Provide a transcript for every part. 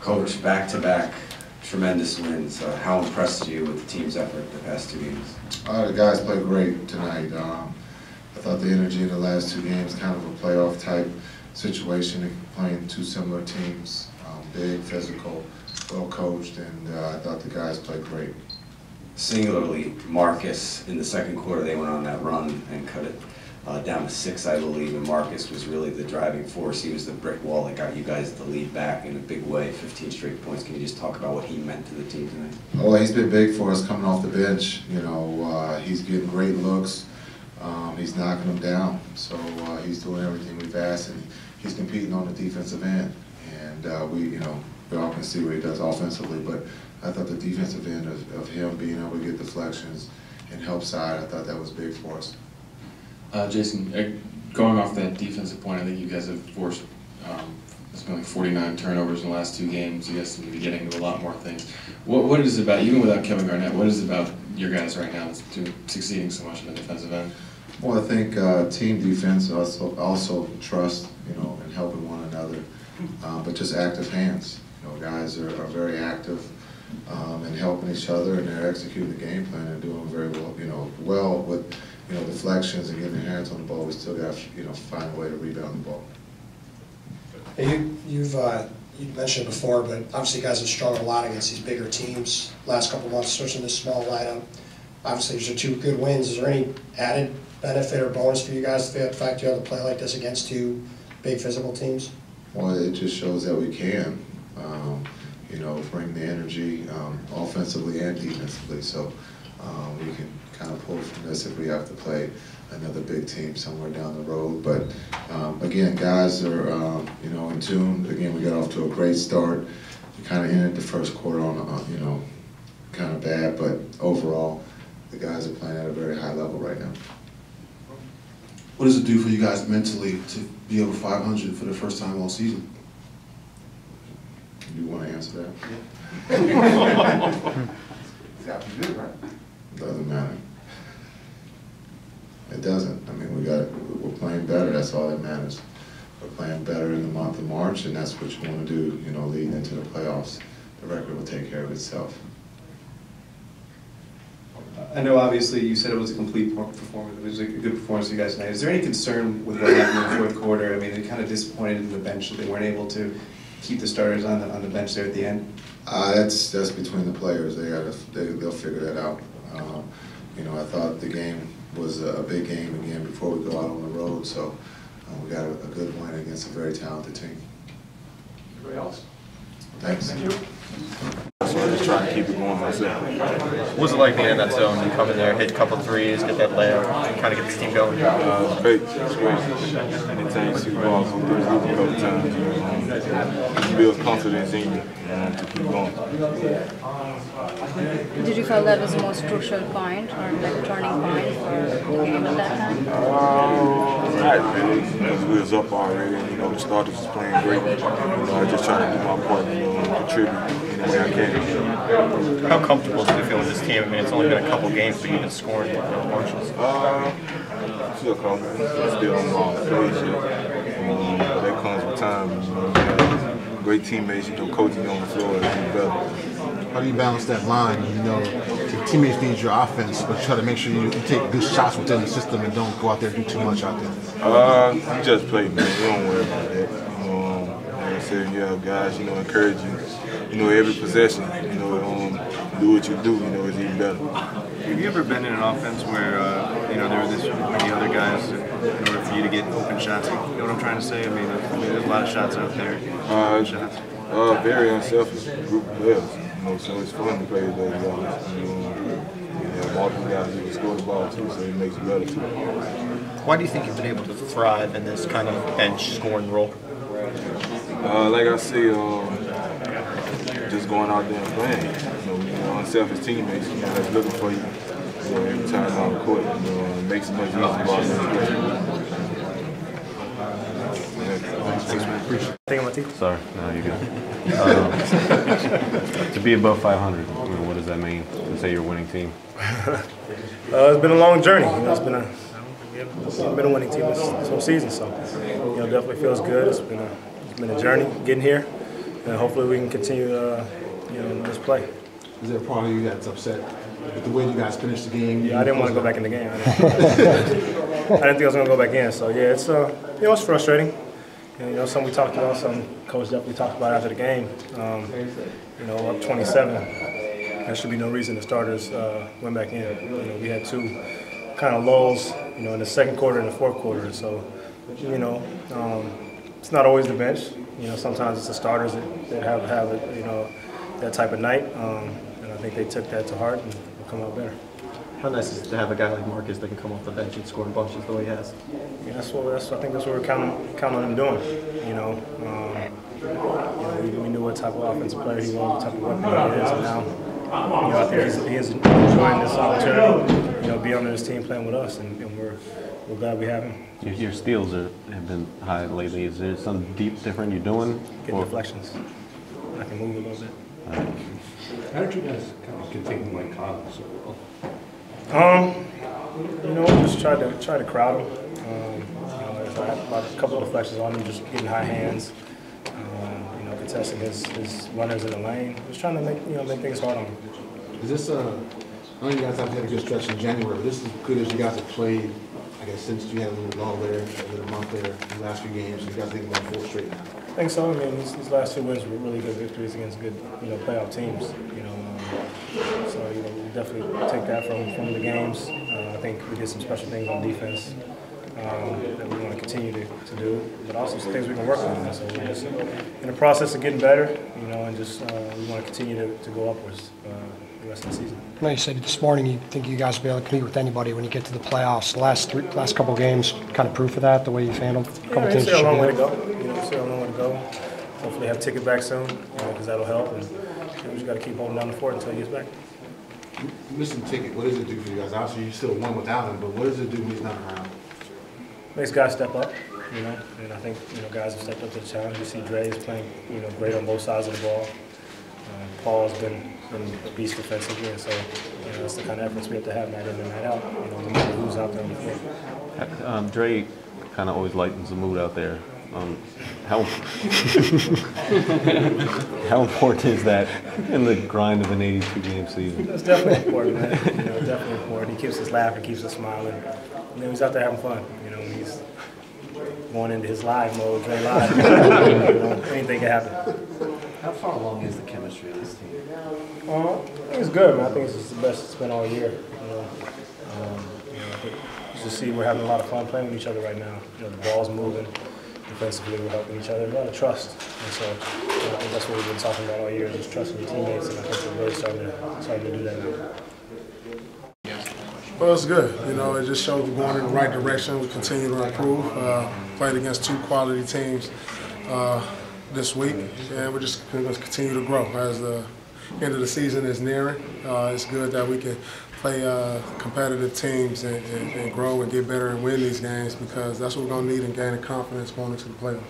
Coach, back-to-back tremendous wins. How impressed are you with the team's effort the past 2 games? The guys played great tonight. I thought the energy in the last 2 games, kind of a playoff type situation, playing 2 similar teams, big, physical, well coached, and I thought the guys played great. Singularly, Marcus, in the second quarter, they went on that run and cut it down to 6, I believe, and Marcus was really the driving force. He was the brick wall that got you guys the lead back in a big way, 15 straight points. Can you just talk about what he meant to the team tonight? Well, he's been big for us coming off the bench. You know, he's getting great looks. He's knocking them down. So he's doing everything we've asked, and he's competing on the defensive end. And we all can see what he does offensively, but I thought the defensive end of him being able to get deflections and help side, I thought that was big for us. Jason, going off that defensive point, I think you guys have forced it's been like 49 turnovers in the last 2 games. You guys seem to be getting to a lot more things. What is it about, even without Kevin Garnett, what is it about your guys right now that's succeeding so much on the defensive end? Well, I think team defense also trust, and helping one another, but just active hands. Guys are very active and helping each other, and they're executing the game plan and doing very well. Well with deflections and getting their hands on the ball. We still got to find a way to rebound the ball. You've mentioned it before, but obviously you guys have struggled a lot against these bigger teams last couple of months, especially this small lineup. Obviously, these are 2 good wins. Is there any added benefit or bonus for you guys, the fact you have to play like this against 2 big physical teams? Well, it just shows that we can, bring the energy offensively and defensively. So we can kind of pull from this if we have to play another big team somewhere down the road. But again, guys are in tune. Again, we got off to a great start. We kind of ended the first quarter on kind of bad, but overall, the guys are playing at a very high level right now. What does it do for you guys mentally to be over 500 for the first time all season? You want to answer that? Yeah. Exactly good, right? Doesn't matter. It doesn't. I mean, we're playing better. That's all that matters. We're playing better in the month of March, and that's what you want to do. Leading into the playoffs, the record will take care of itself. I know, obviously, you said it was a complete performance. It was a good performance for you guys tonight. Is there any concern with what happened in the 4th quarter? I mean, they kind of disappointed in the bench that they weren't able to keep the starters on the bench there at the end. That's between the players. They'll figure that out. I thought the game was a big game again before we go out on the road. So we got a good win against a very talented team. Anybody else? Thanks. Thank you. So I'm just trying to keep it going myself. What's it like being in that zone? You come in there, hit a couple threes, get that layup, kind of get this team going? It's great. It's great. Anytime you see the ball go through a couple times, you build confidence in you to keep going. Did you feel that was the most crucial point or like turning point for the game at that time? Not really, because we was up already. The starters was playing great. I was just trying to do my part, contribute any way I can. How comfortable do you feel with this team? I mean, it's only been a couple games, but you've been scoring marches. Still confident. Still on the place yet. That comes with time. Great teammates, coaching on the floor is better. How do you balance that line? The teammates need your offense, but you try to make sure you take good shots within the system and don't go out there and do too much out there. You just play, man. You don't worry about that. Like I said, guys, encourage you. Every possession, do what you do, is even better. Have you ever been in an offense where, there were this many other guys in order for you to get open shots? You know what I'm trying to say? I mean, there's a lot of shots out there. Very unselfish group of players. So it's fun to play with those guys. Multiple guys who can score the ball too, so it makes it better too. Why do you think you've been able to thrive in this kind of bench scoring role? Like I say, just going out there and playing. Unselfish teammates, that's looking for you. Every time on the court, it makes it much easier to ball in. Sorry, no, you're good. To be above 500, what does that mean? To say you're a winning team? It's been a long journey. It's been a winning team this whole season, so definitely feels good. It's been a journey getting here, hopefully we can continue this play. Is there a part of you that's upset with the way you guys finished the game? Yeah, I didn't want to go back in the game. I didn't think I was going to go back in. So yeah, it's it's frustrating. Something we talked about, something Coach definitely talked about after the game. Up 27, there should be no reason the starters went back in. We had two kind of lulls, in the second quarter and the fourth quarter. So, it's not always the bench. Sometimes it's the starters that have that type of night. And I think they took that to heart and will come out better. How nice is it to have a guy like Marcus that can come off the bench and score in bunches the way he has? Yeah, I think that's what we're counting on him doing. We knew what type of offensive player he was, what type of weapon he is, and now, I think he is enjoying this opportunity. Be on this team playing with us, and we're glad we have him. Your steals have been high lately. Is there something different you're doing? Get deflections. I can move a little bit. How did you guys kind of contain Mike Conley so well? Just try to crowd him. I had a couple of deflections on him, just getting high hands. Contesting his runners in the lane. Just trying to make things hard on him. Is this I know you guys have had a good stretch in January, but this is as good as you guys have played, I guess, since you had a little lull there, a little month there, the last few games. You guys think about 4 straight now? I think so. I mean, these last 2 wins were really good victories against good, playoff teams. So we definitely take that from the games. I think we did some special things on defense that we want to continue to do, but also some things we can work on. So we're just in the process of getting better, and just we want to continue to go upwards the rest of the season. I know you said this morning you think you guys will be able to compete with anybody when you get to the playoffs. The last couple of games, kind of proof of that, the way you've handled a couple teams. Still a long way to go. Still a long way to go. Hopefully have Ticket back soon, because that'll help. And we just got to keep holding down the fort until he gets back. Missing Ticket, what does it do for you guys? Obviously, you still won without him, but what does it do when he's not around? Makes guys step up, and I think guys have stepped up to the challenge. You see Dre is playing great on both sides of the ball. Paul's been a beast defensively, and so that's the kind of efforts we have to have night in and night out. No matter who's out there on the field. Dre kind of always lightens the mood out there. How important is that in the grind of an 82-game season? It's definitely important, man. Definitely important. He keeps us laughing, keeps us smiling. He's out there having fun. He's going into his live mode, Dre live. Anything can happen. How far along is the chemistry of this team? I think it's good, man. I think it's the best it's been all year. I think you see we're having a lot of fun playing with each other right now. The ball's moving. Defensively, we're helping each other. A lot of trust. And so I think that's what we've been talking about all year, just trusting your teammates. And I think we're really starting to do that now. Well, it's good. It just shows we're going in the right direction. We continue to improve. Played against 2 quality teams this week, and we're just going to continue to grow as the end of the season is nearing. It's good that we can play competitive teams and grow and get better and win these games, because that's what we're going to need in gaining confidence going into the playoffs.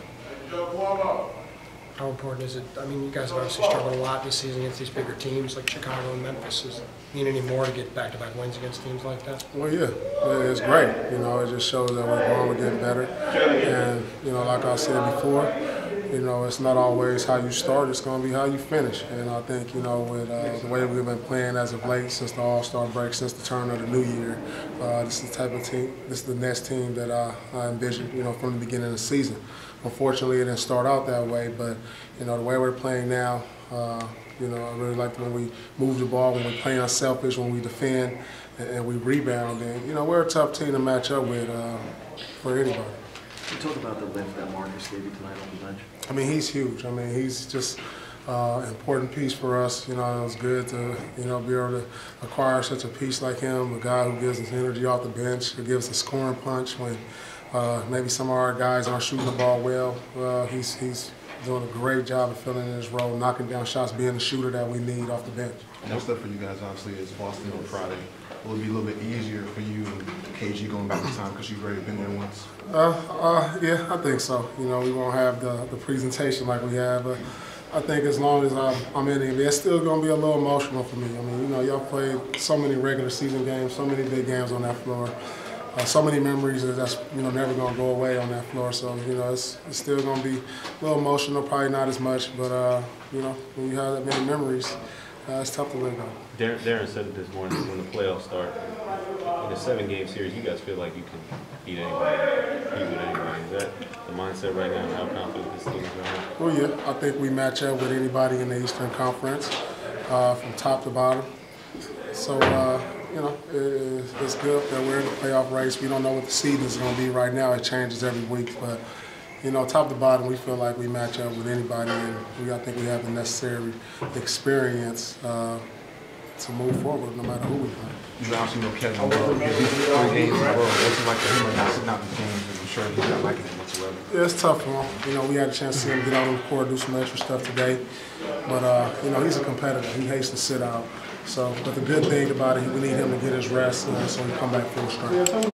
How important is it? I mean, you guys have obviously struggled a lot this season against these bigger teams like Chicago and Memphis. Does it mean any more to get back-to-back wins against teams like that? Well, yeah, it's great. It just shows that we're growing, we're getting better. And, like I said before, it's not always how you start, it's going to be how you finish. And I think, with the way we've been playing as of late, since the All-Star break, since the turn of the new year, this is the type of team, this is the Nets team that I envisioned, from the beginning of the season. Unfortunately, it didn't start out that way, but, the way we're playing now, I really like when we move the ball, when we play unselfish, when we defend, and we rebound. And, we're a tough team to match up with for anybody. Can you talk about the lift that Marcus gave you tonight on the bench? I mean, he's huge. I mean, he's just an important piece for us. It was good to, be able to acquire such a piece like him, a guy who gives us energy off the bench, who gives us a scoring punch when maybe some of our guys aren't shooting the ball well. He's doing a great job of filling in his role, knocking down shots, being the shooter that we need off the bench. Next up for you guys, obviously, is Boston on Friday. Will it be a little bit easier for you and KG going back in time because you've already been there once? Yeah, I think so. We won't have the presentation like we have. But I think as long as I'm in it, it's still going to be a little emotional for me. I mean, y'all played so many regular season games, so many big games on that floor. so many memories that's never gonna go away on that floor. So it's still gonna be a little emotional, probably not as much, but when you have that many memories, it's tough to let go. Darren said it this morning when the playoffs start. In a 7-game series, you guys feel like you can beat anybody, compete with anybody. Is that the mindset right now? How confident this team is right now? Well, yeah, I think we match up with anybody in the Eastern Conference from top to bottom. So, it's good that we're in the playoff race. We don't know what the season is going to be right now. It changes every week. But, top to bottom, we feel like we match up with anybody. And I think we have the necessary experience to move forward no matter who we play. You obviously know Kevin well. These 3 games in a row, what's it like for him right now sitting out the games? And I'm sure he's not liking it whatsoever. Yeah, it's tough for him. We had a chance to see him get out on the court, do some extra stuff today. But, he's a competitor. He hates to sit out. So, but the good thing about it, we need him to get his rest so he come back full strength.